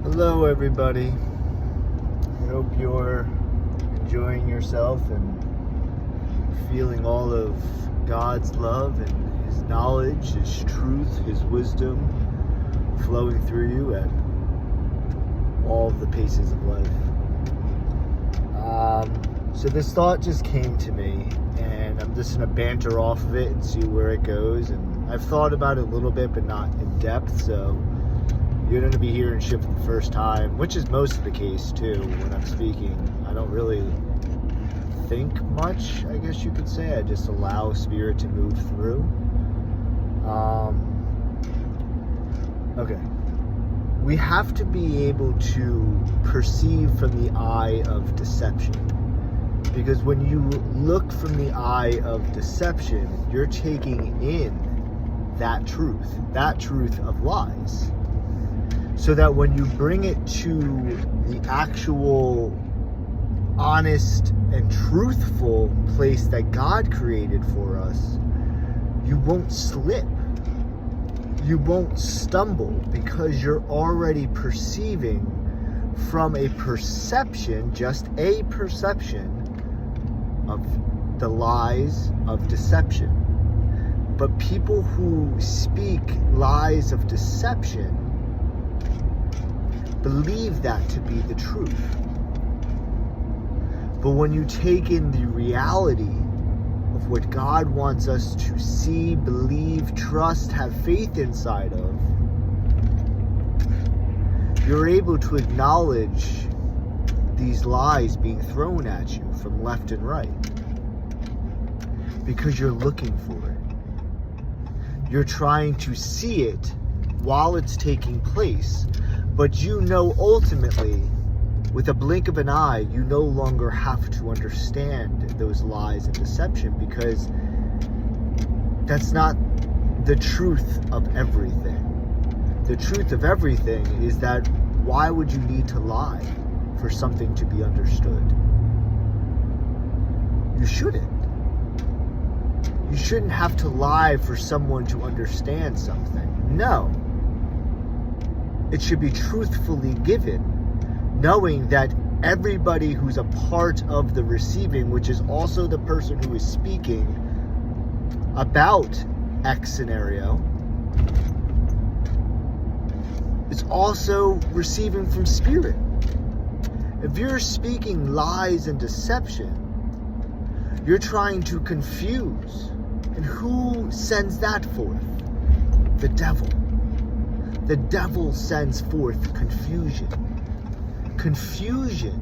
Hello everybody. I hope you're enjoying yourself and feeling all of God's love and His knowledge, His truth, His wisdom flowing through you at all of the paces of life. So this thought just came to me, and I'm just going to banter off of it and see where it goes. And I've thought about it a little bit, but not in depth, so you're going to be hearing shit for the first time, which is most of the case too when I'm speaking. I don't really think much, I guess you could say. I just allow spirit to move through. Okay. We have to be able to perceive from the eye of deception. Because when you look from the eye of deception, you're taking in that truth of lies. So that when you bring it to the actual honest and truthful place that God created for us, you won't slip. You won't stumble because you're already perceiving from a perception, just a perception, of the lies of deception. But people who speak lies of deception believe that to be the truth. But when you take in the reality of what God wants us to see, believe, trust, have faith inside of, you're able to acknowledge these lies being thrown at you from left and right because you're looking for it. You're trying to see it while it's taking place, but you know ultimately, with a blink of an eye, you no longer have to understand those lies and deception because that's not the truth of everything. The truth of everything is that why would you need to lie for something to be understood? You shouldn't. You shouldn't have to lie for someone to understand something. No. It should be truthfully given, knowing that everybody who's a part of the receiving, which is also the person who is speaking about X scenario, is also receiving from spirit. If you're speaking lies and deception, you're trying to confuse. And who sends that forth? The devil. The devil sends forth confusion. Confusion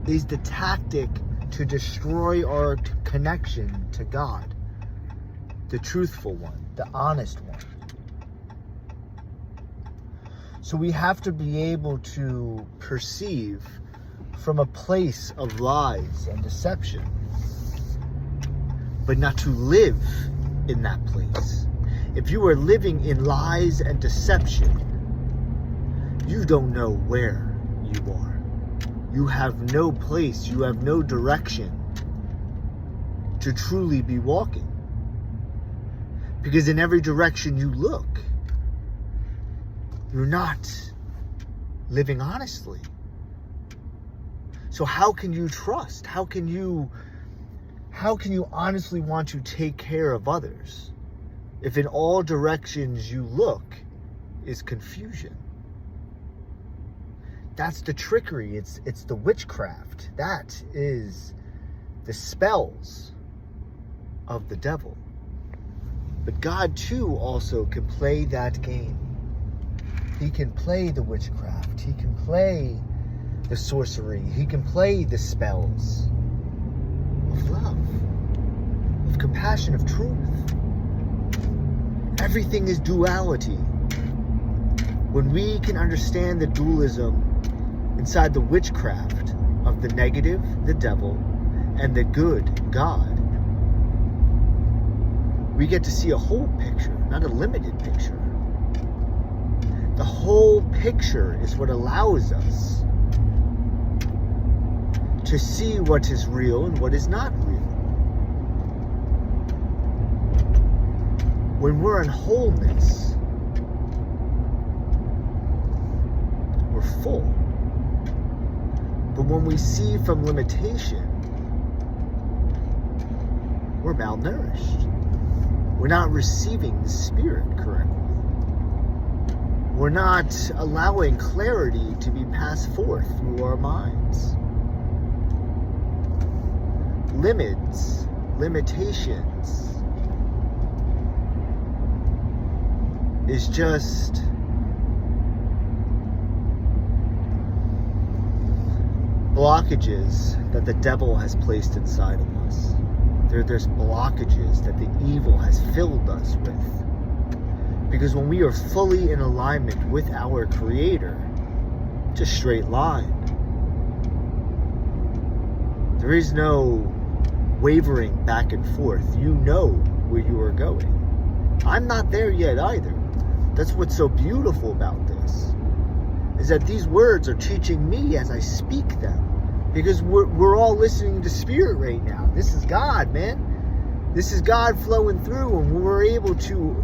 is the tactic to destroy our connection to God. The truthful one, the honest one. So we have to be able to perceive from a place of lies and deception, but not to live in that place. If you are living in lies and deception, you don't know where you are. You have no place, you have no direction to truly be walking. Because in every direction you look, you're not living honestly. So how can you trust? How can you honestly want to take care of others if in all directions you look is confusion? That's the trickery. It's the witchcraft. That is the spells of the devil. But God too also can play that game. He can play the witchcraft. He can play the sorcery. He can play the spells of love, of compassion, of truth. Everything is duality. When we can understand the dualism inside the witchcraft of the negative, the devil, and the good, God, we get to see a whole picture, not a limited picture. The whole picture is what allows us to see what is real and what is not real. When we're in wholeness, full. But when we see from limitation, we're malnourished. We're not receiving the Spirit correctly. We're not allowing clarity to be passed forth through our minds. Limitations is just blockages that the devil has placed inside of us. There's blockages that the evil has filled us with. Because when we are fully in alignment with our Creator, it's a straight line. There is no wavering back and forth. You know where you are going. I'm not there yet either. That's what's so beautiful about this, is that these words are teaching me as I speak them. Because we're all listening to Spirit right now. This is God, man. This is God flowing through, and we're able to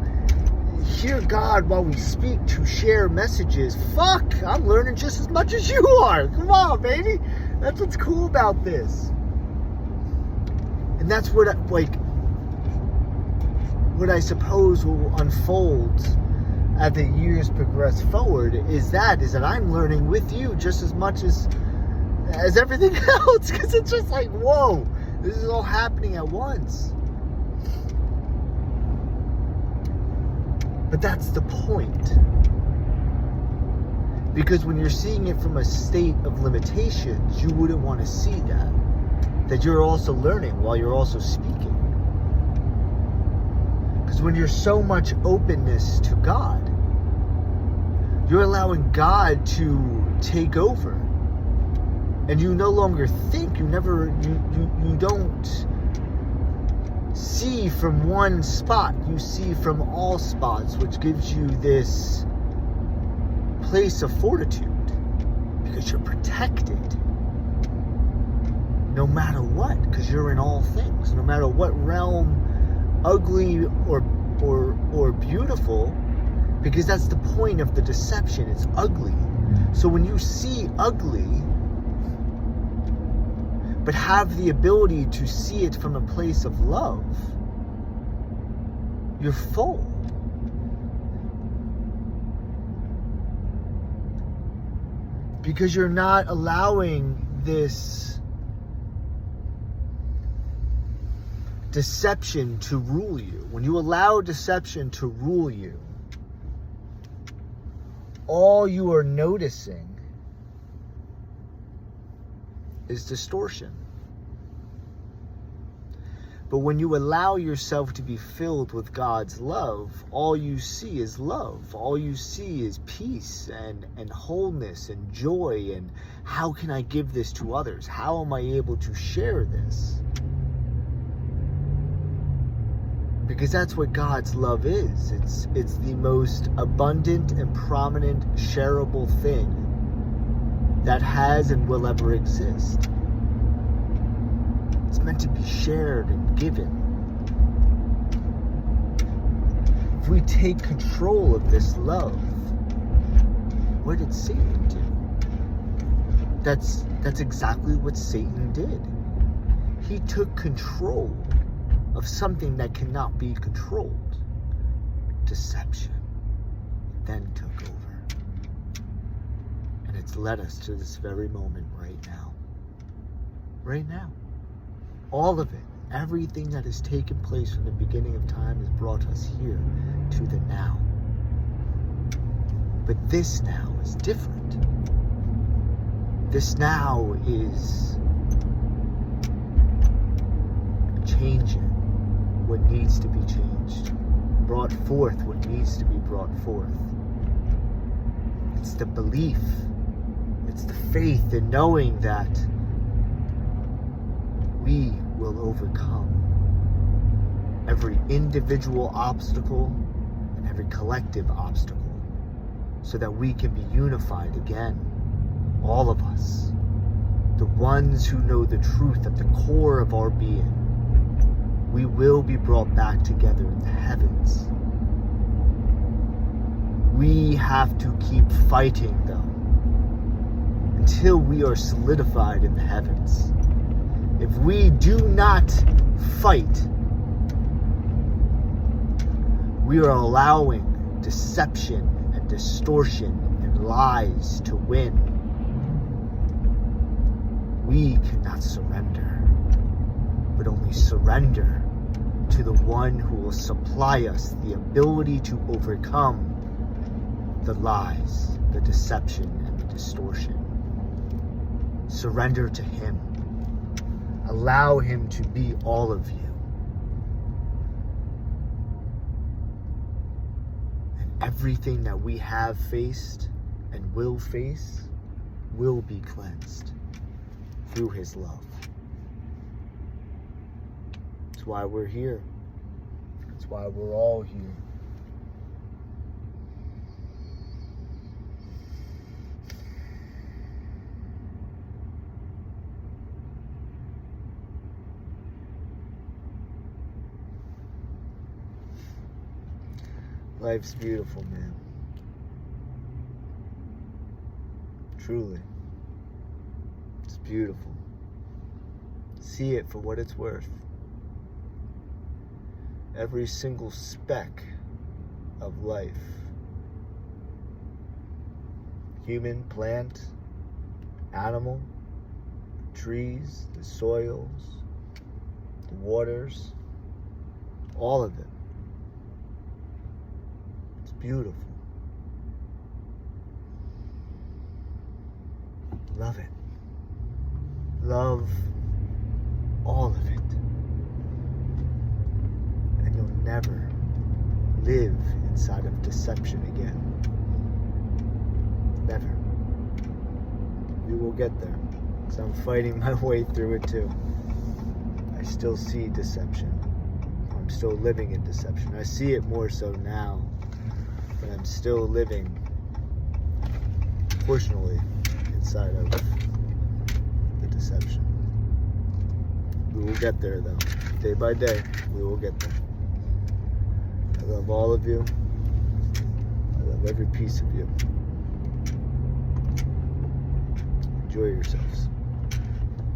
hear God while we speak, to share messages. Fuck, I'm learning just as much as you are. Come on, baby. That's what's cool about this. And that's what I suppose will unfold as the years progress forward, is that I'm learning with you just as much as everything else, because it's just like, whoa, this is all happening at once. But that's the point. Because when you're seeing it from a state of limitations, you wouldn't want to see that you're also learning while you're also speaking. Because when you're so much openness to God, you're allowing God to take over. And you no longer think, you don't see from one spot, you see from all spots, which gives you this place of fortitude, because you're protected no matter what, because you're in all things, no matter what realm, ugly or beautiful, because that's the point of the deception. It's ugly. So when you see ugly, but have the ability to see it from a place of love, you're full. Because you're not allowing this deception to rule you. When you allow deception to rule you, all you are noticing is distortion. But when you allow yourself to be filled with God's love, all you see is love. All you see is peace and wholeness and joy. And how can I give this to others? How am I able to share this? Because that's what God's love is. It's the most abundant and prominent shareable thing that has and will ever exist. It's meant to be shared and given. If we take control of this love, what did Satan do? That's exactly what Satan did. He took control of something that cannot be controlled. Deception then took over. And it's led us to this very moment right now. Right now. All of it, everything that has taken place from the beginning of time has brought us here to the now. But this now is different. This now is changing what needs to be changed, brought forth what needs to be brought forth. It's the belief, it's the faith in knowing that we will overcome every individual obstacle and every collective obstacle, so that we can be unified again, all of us, the ones who know the truth at the core of our being. We will be brought back together in the heavens. We have to keep fighting, though. until we are solidified in the heavens. If we do not fight, we are allowing deception and distortion and lies to win. We cannot surrender, but only surrender to the one who will supply us the ability to overcome the lies, the deception, and the distortion. Surrender to him. Allow him to be all of you. And everything that we have faced and will face will be cleansed through his love. That's why we're here. That's why we're all here. Life's beautiful, man. Truly. It's beautiful. See it for what it's worth. Every single speck of life. Human, plant, animal, trees, the soils, the waters, all of it. It's beautiful. Love it. Love all of it. And you'll never live inside of deception again. Never. We will get there. Because I'm fighting my way through it too. I still see deception. I'm still living in deception. I see it more so now. But I'm still living, fortunately, inside of the deception. We will get there though. Day by day, we will get there. I love all of you. I love every piece of you. Enjoy yourselves.